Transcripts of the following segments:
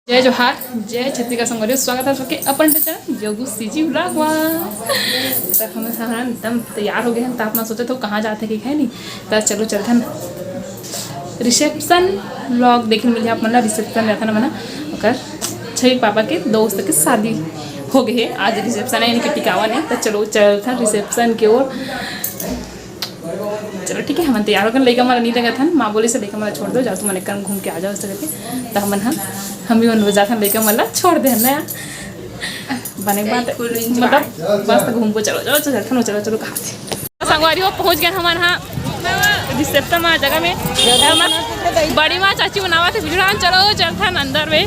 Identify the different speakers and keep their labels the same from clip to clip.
Speaker 1: जय जोहार जय छत्तीसगढ़ संगवारी स्वागत है सबके अपन चैनल जोगू सीजी ब्लॉग तो हम एकदम तैयार हो गए हैं। तो आप ना सोचे तो कहाँ जाते कि है नहीं तो चलो चलते हैं रिसेप्शन ब्लॉग देखने मिले आप मतलब रिसेप्शन रहता ना मना और छः पापा के दोस्त की शादी हो गई है। आज रिसेप्शन है इनके टिकावा नहीं तो चलो चलते हैं रिसेप्शन की ओर। चलो ठीक है हम तैयार होकर लेकर हमारा नहीं लगा था माँ बोले से लेकर मतलब छोड़ दो जाओ तुम मैंने कल घूम के आ जाओ उस करके तो हम भी मन जाते लेकर मतलब छोड़ दे ना बने बात मतलब बस घूम को चलो चलो चलो चलो चलो कहाँ से संगवारी हो पहुँच गए हमारे यहाँ रिसेप्शन में जगह में बड़ी माँ चाची बनावा थे बिजड़ान चलो चलता अंदर में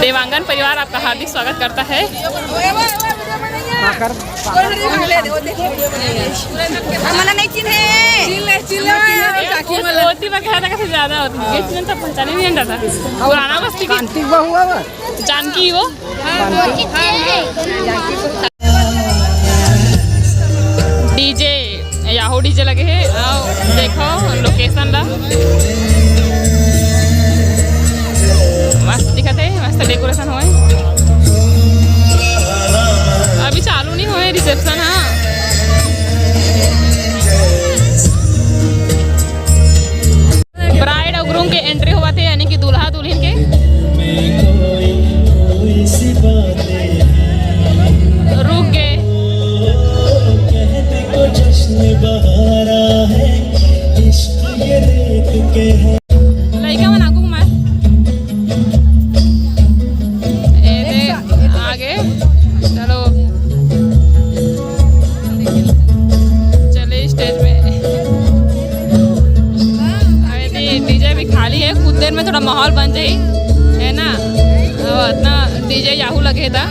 Speaker 1: देवांगन परिवार आपका हार्दिक स्वागत करता है। ज्यादा होती तो पहचाने नहीं था पुराना बस्ती की जानकी वो डीजे याहू डीजे लगे है देखो लोकेशन ला मस्त दिखत है मस्त डेकोरेशन हुए अभी चालू नहीं हुए रिसेप्शन। हाँ ब्राइड और ग्रूम के एंट्री हुआ थे यानी कि दूल्हा दुल्हन के रुक गए में थोड़ा माहौल बन जाए है ना इतना डीजे याहू लगे था।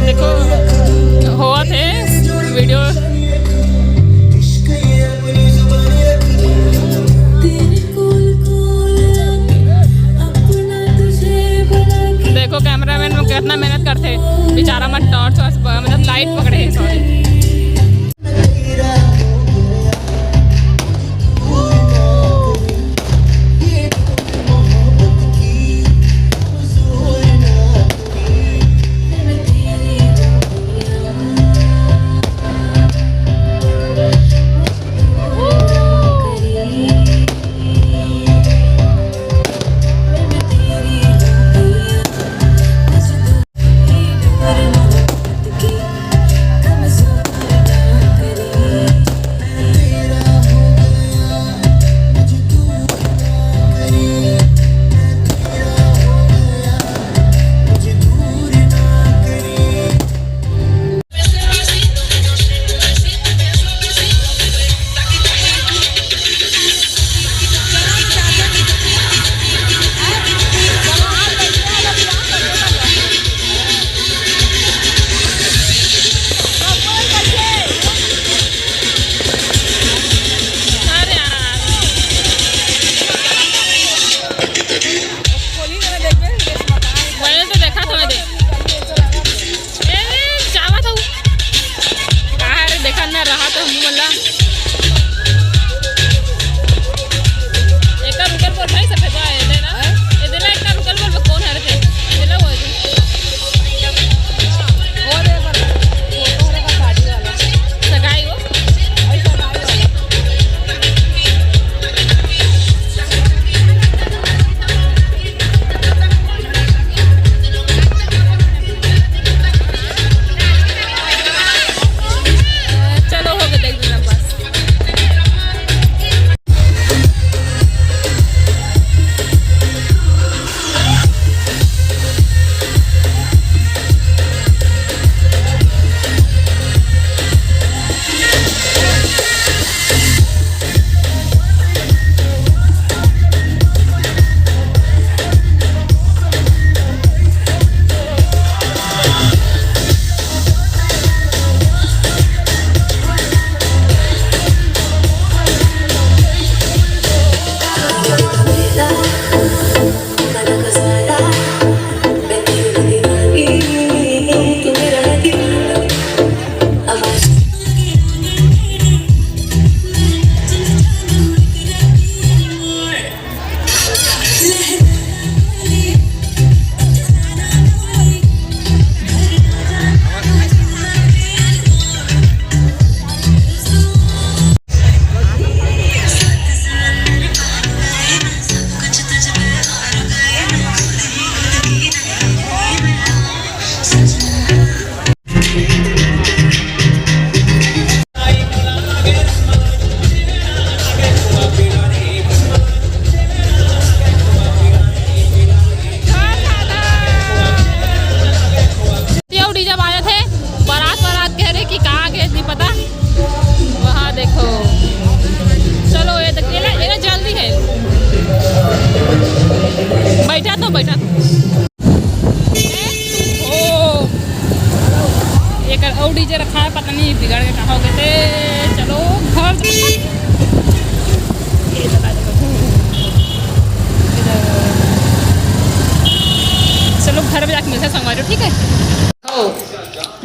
Speaker 1: देखो हुआ थे वीडियो देखो कैमरामैन में कितना मेहनत करते बेचारा मत टॉर्च मतलब लाइट पकड़े है सॉरी कहाँ गए नहीं पता। वहाँ देखो, चलो ये तक ये जल्दी है। बैठा तो ओ एक और डीजे रखा है, पता नहीं बिगड़ के कहाँ हो गए थे। चलो घर चलो घर में जाके मिलते हैं संगवारी, ठीक है। हो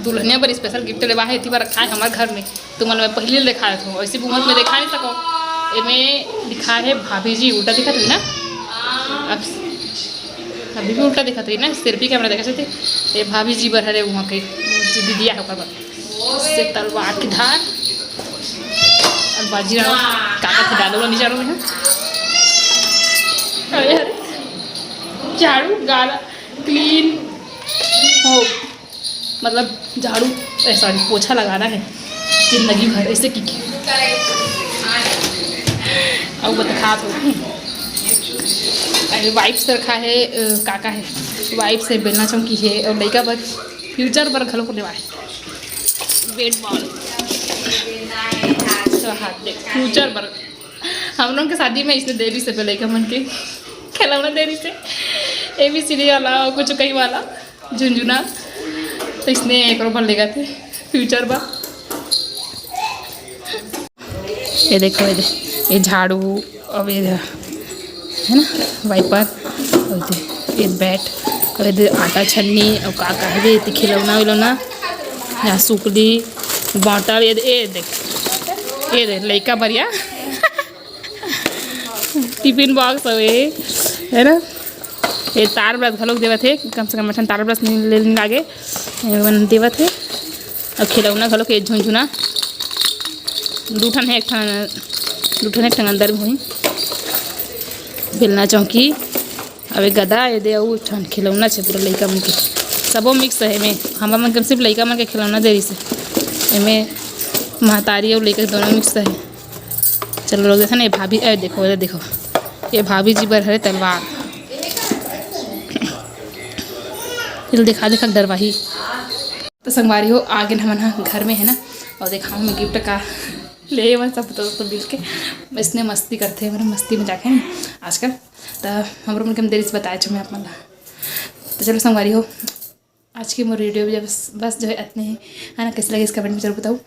Speaker 1: दुल्हनिया पर स्पेशल गिफ्ट लेवा है, इतनी बार रखा है हमारे घर में। तुम मैं पहले दिखाया था, ऐसी घूमत में देखा नहीं सको। इनमें लिखा है भाभी जी, उल्टा दिखा थी ना, अब अभी भी उल्टा दिखा थी ना, सिर्फ ही कैमरा देखा थे। ये भाभी जी बर है वहाँ के दीदिया है उससे तलवार की धार और बाजी काका के डालो नीचे में झाड़ू गाला क्लीन हो, मतलब झाड़ू सॉरी पोछा लगाना है जिंदगी भर ऐसे की। अब बता तो वाइफ से रखा है, काका है वाइफ से बेलना चौकी है, और लड़का पर फ्यूचर पर खलो करने वाले वेट बॉल हाथ देख फ्यूचर पर। हम लोग के शादी में इसने देरी से लड़का मन के खिलौना देरी से ABCD वाला और कुछ कहीं वाला झुंझुना, तो इसने एक रोबर ले गए थे फ्यूचर पर। ये देखो ये झाड़ू और ये है ना वाइपर, और ये बैट, और ये आटा छन्नी, और का कहवे ये खिलौना विलौना यहाँ सुकली बाटल। ये देख ये देख लड़का बढ़िया टिफिन बॉक्स है ना। ये तार ब्रश घलोक देवत है, कम से कम तार ब्रश ले लागे देवत है, और खिलौना घलोक ये झुंझुना दू ठन है, एक ठन अंदर में हुई बेलना चौकी, अब एक गदा ये दे ठन खिलौना है पूरा लड़का मन के सबो मिक्स है। में हम मन के सिर्फ लड़का मन के खिलौना दे रही से, इनमें महतारी और लड़का दोनों मिक्स है। चलो लोग देखा ना ये भाभी, देखो ये देखो ये भाभी जी बर है तलवार, दिखा डरवाही। तो संगवारी हो आगे हम घर में है ना, और देखा मैं गिफ्ट का ले वह सब तो मिल के इसने मस्ती करते हैं, मेरे मस्ती में जाके ना आजकल। तो हमारे मन के देरी से बताया मैं आप मतलब। तो चलो संगवारी हो आज की मोर वीडियो जब बस जो है इतने है ना, कैसे लगे इस कमेंट में जरूर बताओ।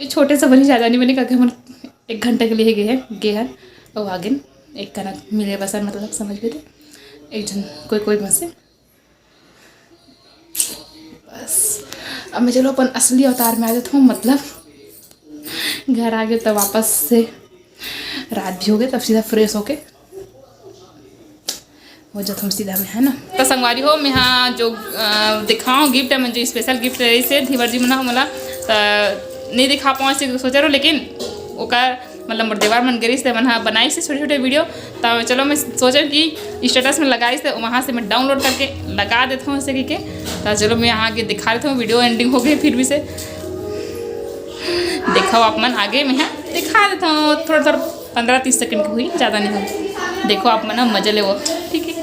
Speaker 1: ये छोटे से बनी ज़्यादा नहीं बने, क्योंकि हम 1 घंटे के लिए गए हैं और आगे एक कनक मिले बस, मतलब समझ गए थे एक जन कोई बस से बस। अब मैं चलो अपन असली अवतार में आ जाता हूँ, मतलब घर आ गए, तब वापस से रात भी हो गए, तब सीधा फ्रेश होके हो जाता हूँ सीधा में, है ना। तो संगवारी हो मैं यहाँ जो दिखाऊँ गिफ्ट है, मुझे स्पेशल गिफ्ट रही से धीवर जी मना मला नहीं दिखा पाऊँ से सोचा रहो, लेकिन ओका मतलब मोर देवार मन गरी से मन बनाई से छोटे छोटे वीडियो। तो चलो मैं सोचा कि स्टेटस में लगाई से वहाँ से मैं डाउनलोड करके लगा देता हूँ ऐसे के। तो चलो मैं यहाँ आगे दिखा देता हूँ, वीडियो एंडिंग हो गई फिर भी से देखो आप मन आगे मैं यहाँ दिखा देता हूँ, थोड़ा 15-30 सेकंड की हुई, ज़्यादा नहीं हुई। देखो आप मन मजा ले वो, ठीक है।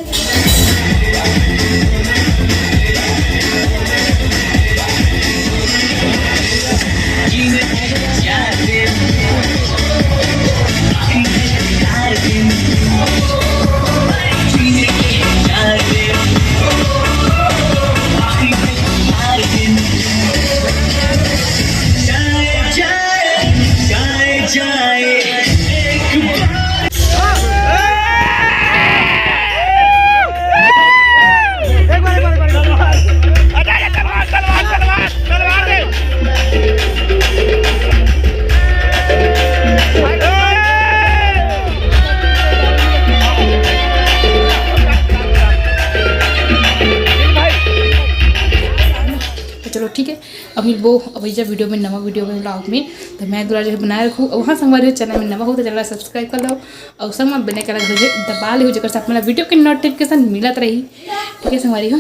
Speaker 1: चलो ठीक है, अभी वो अभी जब वीडियो में नवा वीडियो में ब्लॉग में तो मैं दूसरा जो बनाए रखूँ, वहाँ संगवारी चैनल में नवा हो तो चैनल सब्सक्राइब कर लो, और सब में बेल आइकन दबा ले जगह से अपना वीडियो के नोटिफिकेशन मिलत रही, ठीक है संगवारी हो।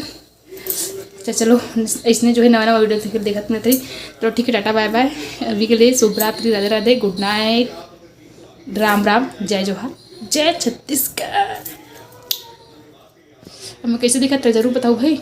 Speaker 1: चलो इसने जो है नवा वीडियो देखत में रही। तो ठीक है, टाटा बाय बाय, अभी के लिए शुभ रात्रि, राधे राधे, गुड नाइट, राम राम, जय जोहार, जय छत्तीसगढ़। अब मैं कैसे दिखा जरूर बताओ भाई।